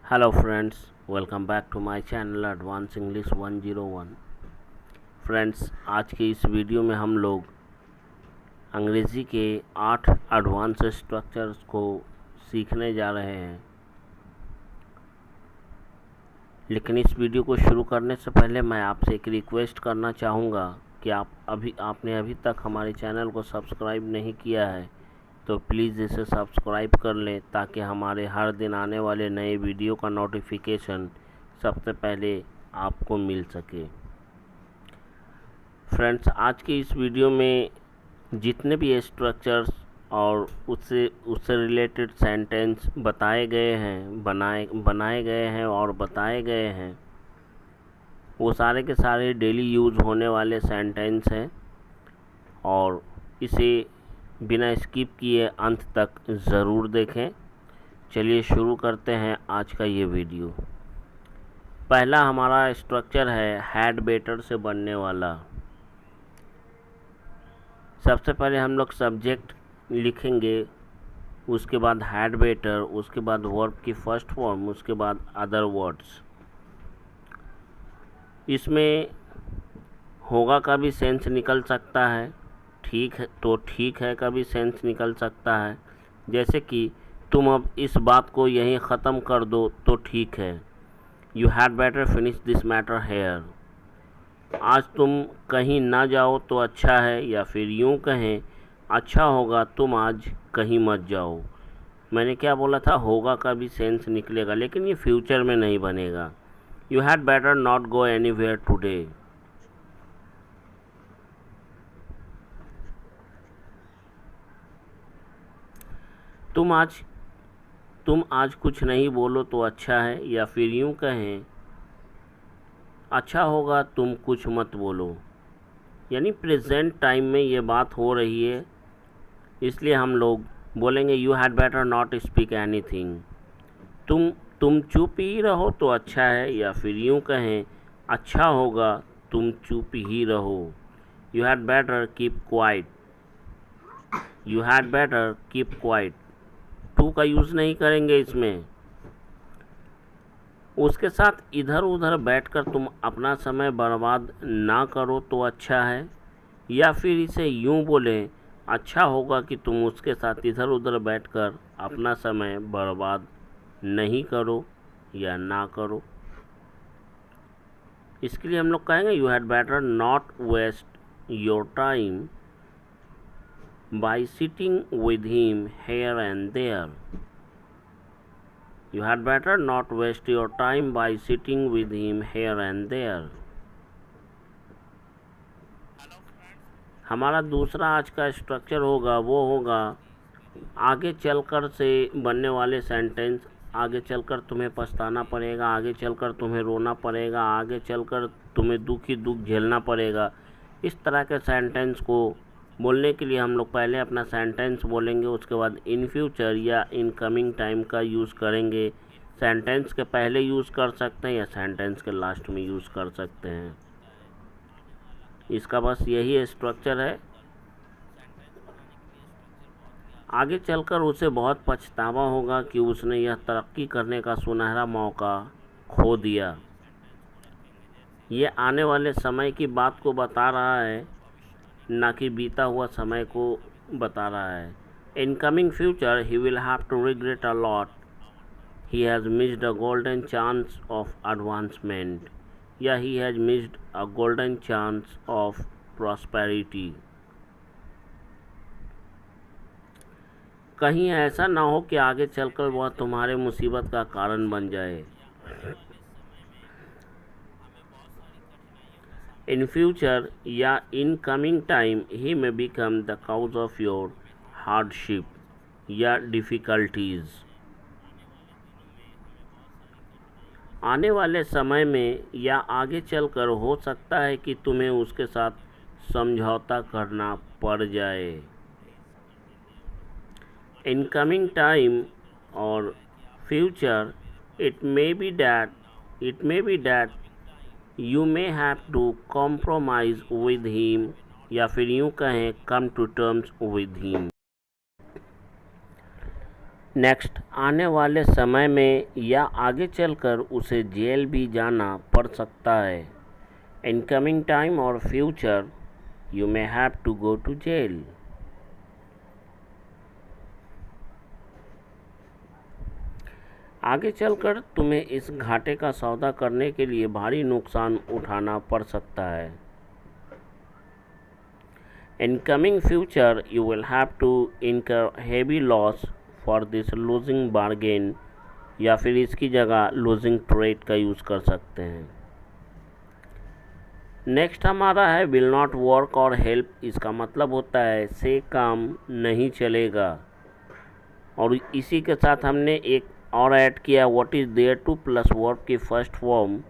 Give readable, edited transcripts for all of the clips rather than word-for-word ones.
Hello friends, welcome back to my channel advance English 101। Friends, आज के इस video में हम लोग अंग्रेज़ी के 8 एडवांस स्ट्रक्चर्स को सीखने जा रहे हैं। लेकिन इस वीडियो को शुरू करने से पहले मैं आपसे एक रिक्वेस्ट करना चाहूँगा कि आपने अभी तक हमारे चैनल को सब्सक्राइब नहीं किया है तो प्लीज़ इसे सब्सक्राइब कर लें ताकि हमारे हर दिन आने वाले नए वीडियो का नोटिफिकेशन सबसे पहले आपको मिल सके। फ्रेंड्स, आज के इस वीडियो में जितने भी स्ट्रक्चर्स और उससे रिलेटेड सेंटेंस बताए गए हैं बनाए गए हैं और बताए गए हैं, वो सारे के सारे डेली यूज़ होने वाले सेंटेंस हैं और इसे बिना स्किप किए अंत तक ज़रूर देखें। चलिए शुरू करते हैं आज का ये वीडियो। पहला हमारा स्ट्रक्चर है हैड बेटर से बनने वाला। सबसे पहले हम लोग सब्जेक्ट लिखेंगे, उसके बाद हैड बेटर, उसके बाद वर्ब की फर्स्ट फॉर्म, उसके बाद अदर वर्ड्स। इसमें होगा का भी सेंस निकल सकता है, ठीक है तो ठीक है का भी सेंस निकल सकता है। जैसे कि तुम अब इस बात को यहीं ख़त्म कर दो तो ठीक है, you had better finish this matter here. आज तुम कहीं ना जाओ तो अच्छा है, या फिर यूँ कहें अच्छा होगा तुम आज कहीं मत जाओ। मैंने क्या बोला था, होगा का भी सेंस निकलेगा, लेकिन ये फ्यूचर में नहीं बनेगा। You had better not go anywhere today. तुम आज कुछ नहीं बोलो तो अच्छा है, या फिर यूँ कहें अच्छा होगा तुम कुछ मत बोलो। यानी प्रेजेंट टाइम में ये बात हो रही है, इसलिए हम लोग बोलेंगे you had better not speak anything. तुम चुप ही रहो तो अच्छा है, या फिर यूँ कहें अच्छा होगा तुम चुप ही रहो। You had better keep quiet. You had better keep quiet, to का यूज़ नहीं करेंगे इसमें। उसके साथ इधर उधर बैठकर तुम अपना समय बर्बाद ना करो तो अच्छा है, या फिर इसे यूँ बोलें अच्छा होगा कि तुम उसके साथ इधर उधर बैठकर अपना समय बर्बाद नहीं करो या ना करो। इसके लिए हम लोग कहेंगे you had better not waste your time by sitting with him here and there. You had better not waste your time by sitting with him here and there. हमारा दूसरा आज का स्ट्रक्चर होगा, वो होगा आगे चलकर से बनने वाले सेंटेंस। आगे चलकर तुम्हें पछताना पड़ेगा, आगे चलकर तुम्हें रोना पड़ेगा, आगे चलकर तुम्हें दुख ही दुख झेलना पड़ेगा। इस तरह के सेंटेंस को बोलने के लिए हम लोग पहले अपना सेंटेंस बोलेंगे, उसके बाद इन फ्यूचर या इन कमिंग टाइम का यूज़ करेंगे। सेंटेंस के पहले यूज़ कर सकते हैं या सेंटेंस के लास्ट में यूज़ कर सकते हैं। इसका बस यही स्ट्रक्चर है। आगे चलकर उसे बहुत पछतावा होगा कि उसने यह तरक्की करने का सुनहरा मौका खो दिया। ये आने वाले समय की बात को बता रहा है, ना कि बीता हुआ समय को बता रहा है। In coming future he will have to regret a lot, he has missed a golden chance of advancement, या he has missed a golden chance of prosperity. कहीं ऐसा ना हो कि आगे चलकर वह तुम्हारे मुसीबत का कारण बन जाए। इन फ्यूचर या in coming time he may become the cause of your hardship या डिफ़िकल्टीज़। आने वाले समय में या आगे चलकर हो सकता है कि तुम्हें उसके साथ समझौता करना पड़ जाए। इन कमिंग टाइम और future it may be that you may have to compromise with him, या फिर यूँ कहें come to terms with him. Next, आने वाले समय में या आगे चलकर उसे जेल भी जाना पड़ सकता है। इन कमिंग टाइम और future you may have to go to jail. आगे चलकर तुम्हें इस घाटे का सौदा करने के लिए भारी नुकसान उठाना पड़ सकता है। In coming future you will have to incur heavy loss for this losing bargain, या फिर इसकी जगह लूजिंग ट्रेड का यूज़ कर सकते हैं। नेक्स्ट हमारा है विल नॉट वर्क और हेल्प। इसका मतलब होता है से काम नहीं चलेगा, और इसी के साथ हमने एक और ऐड किया what is there to plus verb की फर्स्ट फॉर्म।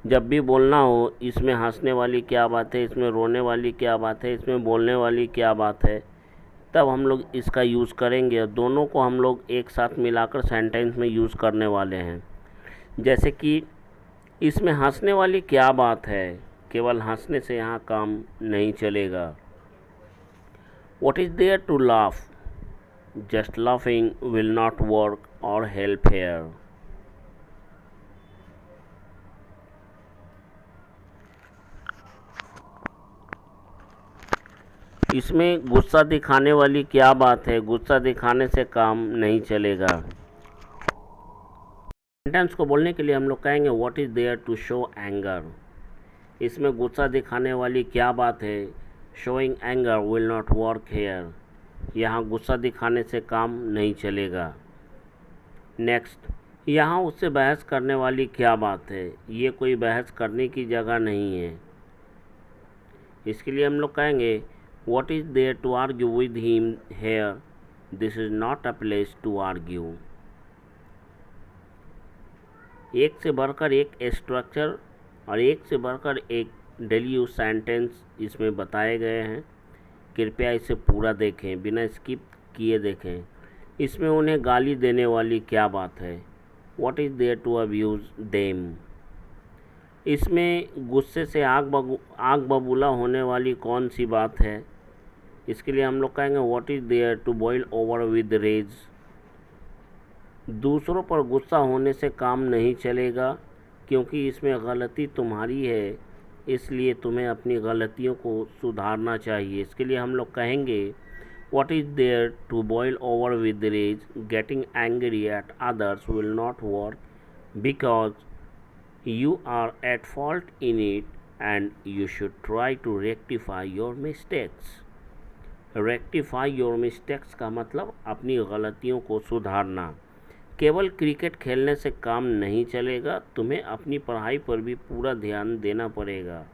जब भी बोलना हो इसमें हंसने वाली क्या बात है, इसमें रोने वाली क्या बात है, इसमें बोलने वाली क्या बात है, तब हम लोग इसका यूज़ करेंगे। दोनों को हम लोग एक साथ मिलाकर सेंटेंस में यूज़ करने वाले हैं। जैसे कि इसमें हंसने वाली क्या बात है, केवल हंसने से यहाँ काम नहीं चलेगा। What is there to laugh, just laughing will not work और हेल्प हेयर। इसमें गुस्सा दिखाने वाली क्या बात है, गुस्सा दिखाने से काम नहीं चलेगा। सेंटेंस को बोलने के लिए हम लोग कहेंगे what is there to show anger. इसमें गुस्सा दिखाने वाली क्या बात है, showing anger will not work here, यहाँ गुस्सा दिखाने से काम नहीं चलेगा। नेक्स्ट, यहाँ उससे बहस करने वाली क्या बात है, ये कोई बहस करने की जगह नहीं है। इसके लिए हम लोग कहेंगे what is there to argue with him here, this is not a place to argue. एक से बढ़कर एक स्ट्रक्चर और एक से बढ़कर एक डेली यूज सेंटेंस इसमें बताए गए हैं। कृपया इसे पूरा देखें, बिना स्किप किए देखें। इसमें उन्हें गाली देने वाली क्या बात है, what is there to abuse them. इसमें गुस्से से आग बबूला होने वाली कौन सी बात है, इसके लिए हम लोग कहेंगे what is there to boil over with rage. दूसरों पर गुस्सा होने से काम नहीं चलेगा, क्योंकि इसमें गलती तुम्हारी है, इसलिए तुम्हें अपनी गलतियों को सुधारना चाहिए। इसके लिए हम लोग कहेंगे what is there to boil over with rage, getting angry at others will not work because you are at fault in it and you should try to rectify your mistakes। rectify your mistakes का मतलब अपनी गलतियों को सुधारना। केवल cricket खेलने से काम नहीं चलेगा, तुम्हें अपनी पढ़ाई पर भी पूरा ध्यान देना पड़ेगा।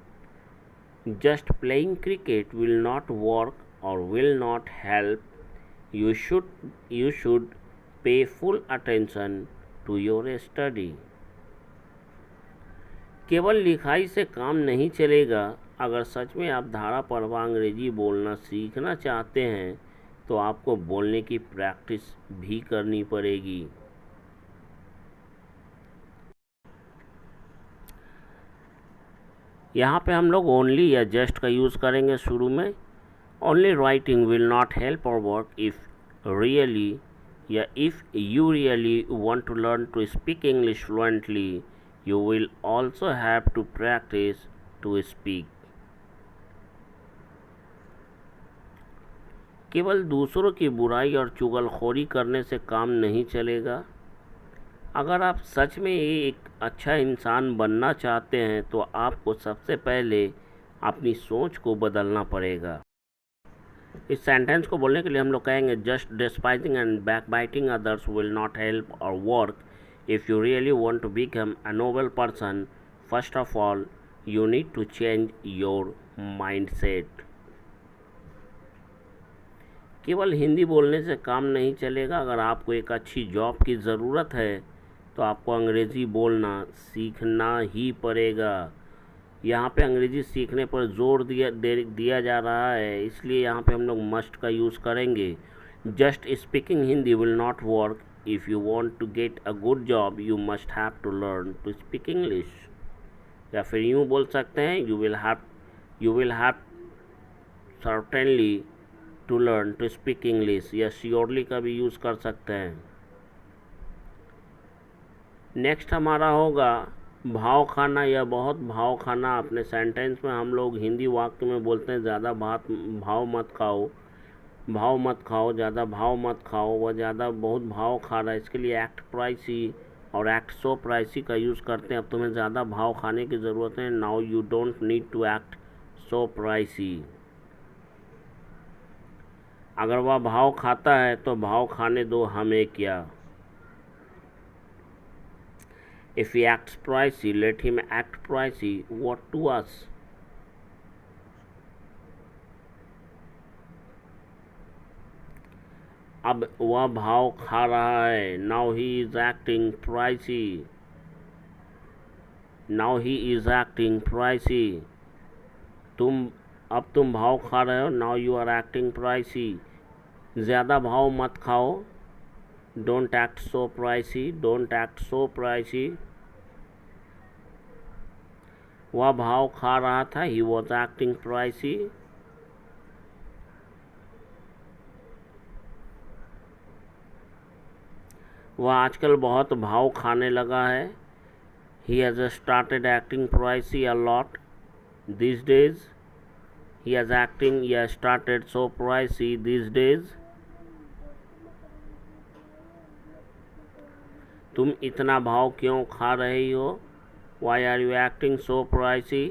Just playing cricket will not work और will not help, you should pay full attention to your study। केवल लिखाई से काम नहीं चलेगा, अगर सच में आप धारा प्रवाह अंग्रेजी बोलना सीखना चाहते हैं तो आपको बोलने की प्रैक्टिस भी करनी पड़ेगी। यहाँ पे हम लोग ओनली या जस्ट का यूज़ करेंगे शुरू में। Only writing will not help और वर्क इफ़ रियली या if you really want to learn to speak English fluently you will also have to practice to speak। केवल दूसरों की बुराई और चुगलखोरी करने से काम नहीं चलेगा। अगर आप सच में एक अच्छा इंसान बनना चाहते हैं तो आपको सबसे पहले अपनी सोच को बदलना पड़ेगा। इस सेंटेंस को बोलने के लिए हम लोग कहेंगे just despising and backbiting others will not help और work. If you really want to become a noble person, first of all, you need to change your mindset। केवल हिंदी बोलने से काम नहीं चलेगा। अगर आपको एक अच्छी जॉब की ज़रूरत है तो आपको अंग्रेज़ी बोलना सीखना ही पड़ेगा। यहाँ पे अंग्रेज़ी सीखने पर जोर दिया जा रहा है, इसलिए यहाँ पे हम लोग मस्ट का यूज़ करेंगे। Just speaking Hindi will not work. If you want to get a good job, you must have to learn to speak English। या फिर यूँ बोल सकते हैं you will have certainly to learn to speak English, या surely का भी use कर सकते हैं। नेक्स्ट हमारा होगा भाव खाना या बहुत भाव खाना। अपने सेंटेंस में हम लोग हिंदी वाक्य में बोलते हैं ज़्यादा भाव मत खाओ, भाव मत खाओ, ज़्यादा भाव मत खाओ, वह ज़्यादा बहुत भाव खा रहा है। इसके लिए एक्ट प्राइसी और एक्ट सो प्राइसी का यूज़ करते हैं। अब तुम्हें ज़्यादा भाव खाने की ज़रूरत है। Now you don't need to act so pricey. अगर वह भाव खाता है तो भाव खाने दो हमें क्या। If he acts pricey, let him act pricey. What to us? अब वह भाव खा रहा है। Now he is acting pricey. Now he is acting pricey. अब तुम भाव खा रहे हो। Now you are acting pricey. ज़्यादा भाव मत खाओ। Don't act so pricey. Don't act so pricey. वह भाव खा रहा था। He was acting pricey. वह आजकल बहुत भाव खाने लगा है। He has started acting pricey a lot these days. He has started so pricey these days. तुम इतना भाव क्यों खा रही हो? Why are you acting so pricey?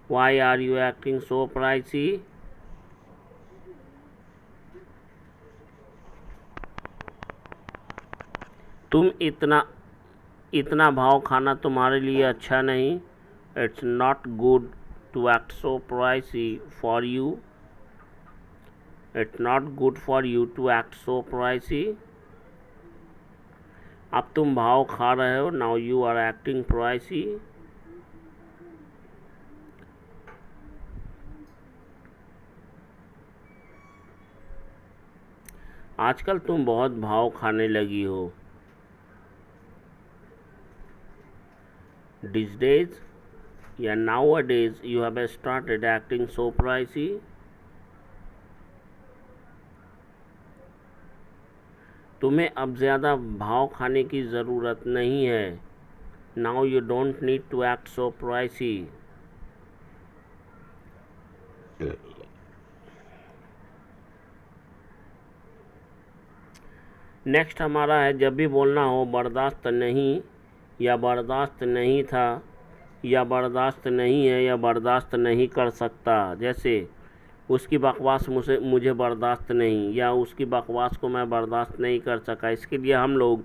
Why are you acting so pricey? तुम इतना भाव खाना तुम्हारे लिए अच्छा नहीं। It's not good to act so pricey for you. It's not good for you to act so pricey. अब तुम भाव खा रहे हो। Now you are acting pricey. आजकल तुम बहुत भाव खाने लगी हो। These days या nowadays you have started acting so pricey. तुम्हें अब ज़्यादा भाव खाने की ज़रूरत नहीं है। Now you don't need to act so pricey. Next हमारा है जब भी बोलना हो बर्दाश्त नहीं या बर्दाश्त नहीं था या बर्दाश्त नहीं है या बर्दाश्त नहीं कर सकता। जैसे उसकी बकवास मुझे बर्दाश्त नहीं, या उसकी बकवास को मैं बर्दाश्त नहीं कर सका। इसके लिए हम लोग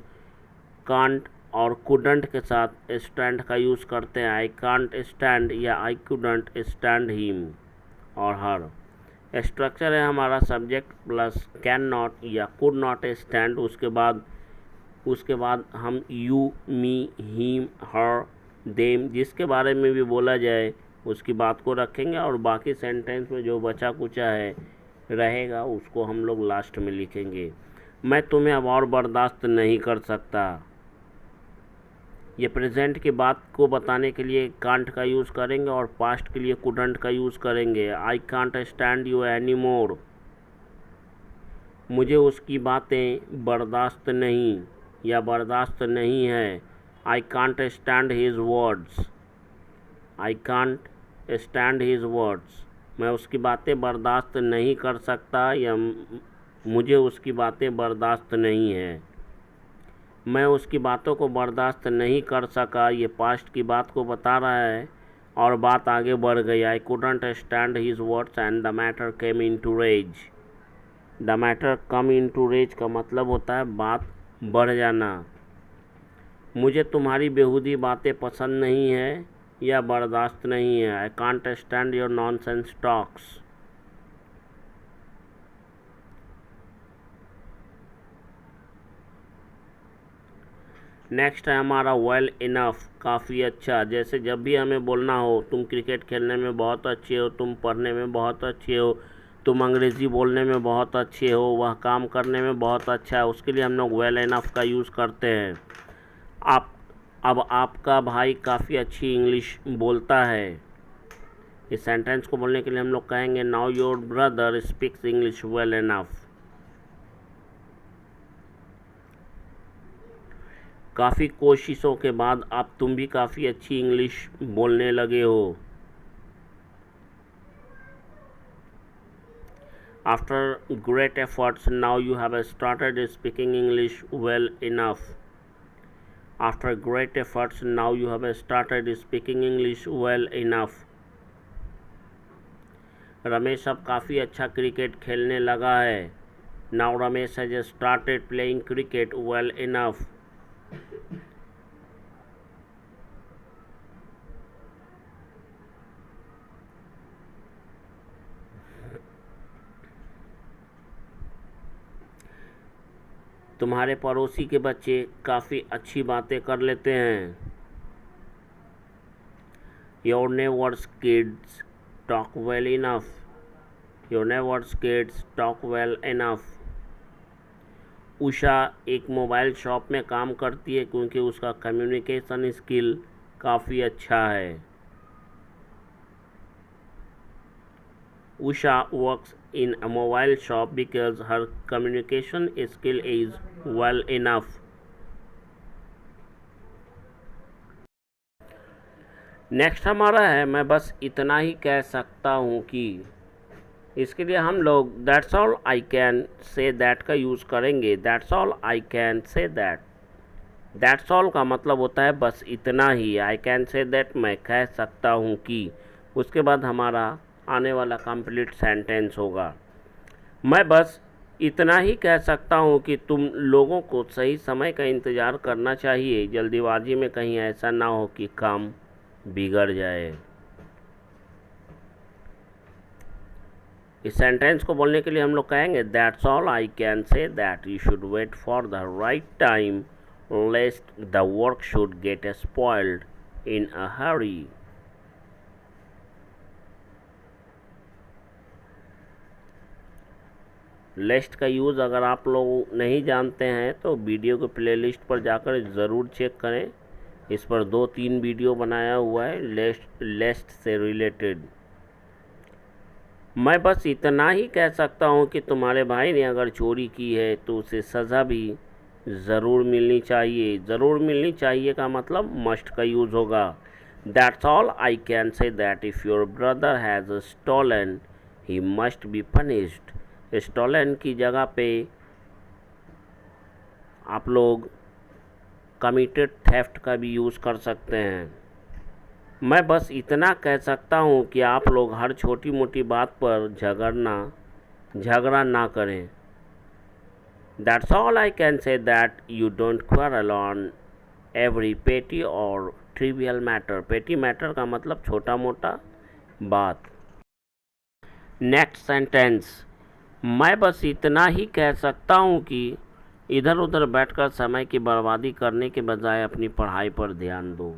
कांट और कुडंट के साथ स्टैंड का यूज़ करते हैं। आई कांट स्टैंड या आई कुडंट स्टैंड हिम और हर। स्ट्रक्चर है हमारा सब्जेक्ट प्लस कैन नॉट या कुड नॉट स्टैंड। उसके बाद हम you, me, him, her, them जिसके बारे में भी बोला जाए उसकी बात को रखेंगे, और बाकी सेंटेंस में जो बचा कुचा है रहेगा उसको हम लोग लास्ट में लिखेंगे। मैं तुम्हें अब और बर्दाश्त नहीं कर सकता। ये प्रेजेंट की बात को बताने के लिए कांट का यूज़ करेंगे और पास्ट के लिए कुडंट का यूज़ करेंगे। I can't stand you any more. मुझे उसकी बातें बर्दाश्त नहीं या बर्दाश्त नहीं है। I can't stand his words. I can't stand his words. मैं उसकी बातें बर्दाश्त नहीं कर सकता या मुझे उसकी बातें बर्दाश्त नहीं है। मैं उसकी बातों को बर्दाश्त नहीं कर सका, ये पास्ट की बात को बता रहा है और बात आगे बढ़ गई। I couldn't stand his words and the matter came into rage. The matter come into rage का मतलब होता है बात बढ़ जाना। मुझे तुम्हारी बेहूदी बातें पसंद नहीं है या बर्दाश्त नहीं है। I can't stand your nonsense talks. Next है हमारा वेल इनफ, काफ़ी अच्छा। जैसे जब भी हमें बोलना हो तुम क्रिकेट खेलने में बहुत अच्छे हो, तुम पढ़ने में बहुत अच्छे हो, तुम अंग्रेज़ी बोलने में बहुत अच्छे हो, वह काम करने में बहुत अच्छा है, उसके लिए हम लोग वेल इनफ का यूज़ करते हैं। अब आपका भाई काफ़ी अच्छी इंग्लिश बोलता है। इस सेंटेंस को बोलने के लिए हम लोग कहेंगे now your brother speaks English well enough. काफ़ी कोशिशों के बाद अब तुम भी काफ़ी अच्छी इंग्लिश बोलने लगे हो। After great efforts, now you have started speaking English well enough. After great efforts, now you have started speaking English well enough. Ramesh अब काफ़ी अच्छा क्रिकेट खेलने लगा है। Now Ramesh has started playing cricket well enough. तुम्हारे पड़ोसी के बच्चे काफ़ी अच्छी बातें कर लेते हैं। Your neighbor's kids talk well enough. Your neighbor's kids talk well enough. Usha एक मोबाइल शॉप में काम करती है क्योंकि उसका कम्युनिकेशन स्किल काफ़ी अच्छा है। Usha works in a mobile shop because her communication skill is well enough. Next हमारा है मैं बस इतना ही कह सकता हूँ कि, इसके लिए हम लोग that's all I can say that का यूज़ करेंगे। That's all I can say that. That's all का मतलब होता है बस इतना ही। आई कैन से दैट मैं कह सकता हूँ कि, उसके बाद हमारा आने वाला कंप्लीट सेंटेंस होगा। मैं बस इतना ही कह सकता हूँ कि तुम लोगों को सही समय का इंतज़ार करना चाहिए। जल्दीबाजी में कहीं ऐसा ना हो कि काम बिगड़ जाए। इस सेंटेंस को बोलने के लिए हम लोग कहेंगे that's all I can say that you should wait for the right time lest the work should get spoiled in a hurry. Lest का यूज़ अगर आप लोग नहीं जानते हैं तो वीडियो के प्लेलिस्ट पर जाकर ज़रूर चेक करें। इस पर 2-3 वीडियो बनाया हुआ है लिस्ट से रिलेटेड। मैं बस इतना ही कह सकता हूँ कि तुम्हारे भाई ने अगर चोरी की है तो उसे सज़ा भी ज़रूर मिलनी चाहिए। ज़रूर मिलनी चाहिए का मतलब मस्ट का यूज़ होगा। That's all I can say that if your brother has stolen he must be punished. Stolen की जगह पे आप लोग कमिटेड थेफ्ट का भी यूज़ कर सकते हैं। मैं बस इतना कह सकता हूँ कि आप लोग हर छोटी मोटी बात पर झगड़ा ना करें। That's all I can say that you don't quarrel on every पेटी और ट्रिवियल मैटर। पेटी मैटर का मतलब छोटा मोटा बात। नेक्स्ट सेंटेंस, मैं बस इतना ही कह सकता हूँ कि इधर उधर बैठकर समय की बर्बादी करने के बजाय अपनी पढ़ाई पर ध्यान दो,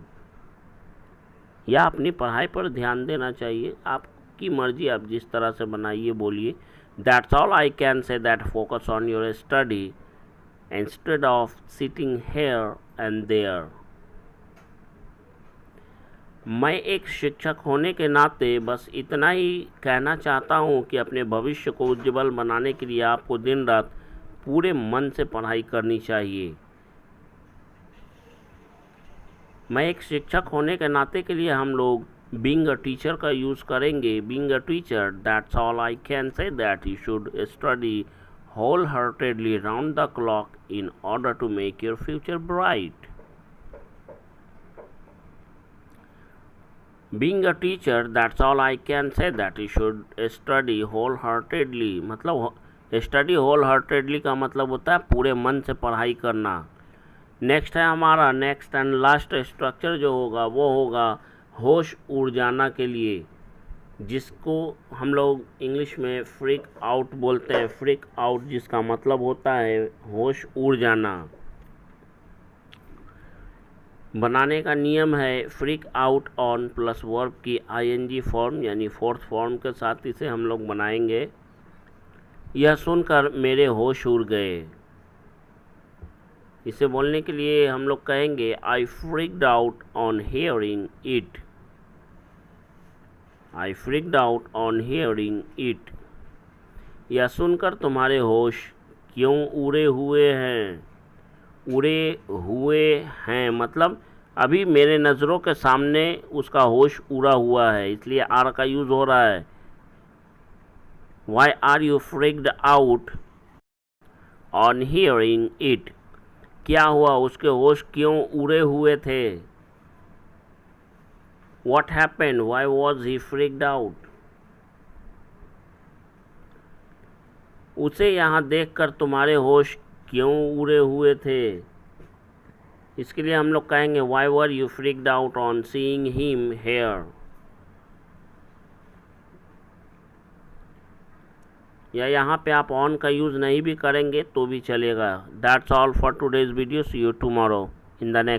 या अपनी पढ़ाई पर ध्यान देना चाहिए। आपकी मर्जी, आप जिस तरह से बनाइए बोलिए। That's all I can say that focus on your study instead of sitting here and there. मैं एक शिक्षक होने के नाते बस इतना ही कहना चाहता हूँ कि अपने भविष्य को उज्ज्वल बनाने के लिए आपको दिन रात पूरे मन से पढ़ाई करनी चाहिए। मैं एक शिक्षक होने के नाते के लिए हम लोग बीइंग अ टीचर का यूज़ करेंगे। Being a teacher, that's all I can say that you should study wholeheartedly round the clock in order to make your future bright. Being a teacher, that's all I can say that you should study wholeheartedly। मतलब study whole heartedly का मतलब होता है पूरे मन से पढ़ाई करना। नेक्स्ट है हमारा नेक्स्ट एंड लास्ट स्ट्रक्चर जो होगा वो होगा होश उड़ जाना के लिए, जिसको हम लोग इंग्लिश में फ्रीक आउट बोलते हैं। फ्रीक आउट जिसका मतलब होता है होश उड़ जाना। बनाने का नियम है freak out on plus verb की आईएनजी फॉर्म यानी फोर्थ फॉर्म के साथ इसे हम लोग बनाएंगे। यह सुनकर मेरे होश उड़ गए। इसे बोलने के लिए हम लोग कहेंगे I freaked out on hearing it. I freaked out on hearing it. यह सुनकर तुम्हारे होश क्यों उड़े हुए हैं। उड़े हुए हैं, मतलब अभी मेरे नज़रों के सामने उसका होश उड़ा हुआ है, इसलिए आर का यूज़ हो रहा है। Why are you freaked out on hearing it, क्या हुआ, उसके होश क्यों उड़े हुए थे। What happened? Why was he freaked out? उसे यहाँ देखकर तुम्हारे होश क्यों उड़े हुए थे। इसके लिए हम लोग कहेंगे Why were you freaked out on seeing him here? या यहाँ पे आप on का यूज़ नहीं भी करेंगे तो भी चलेगा। That's all for today's video. See you tomorrow in the next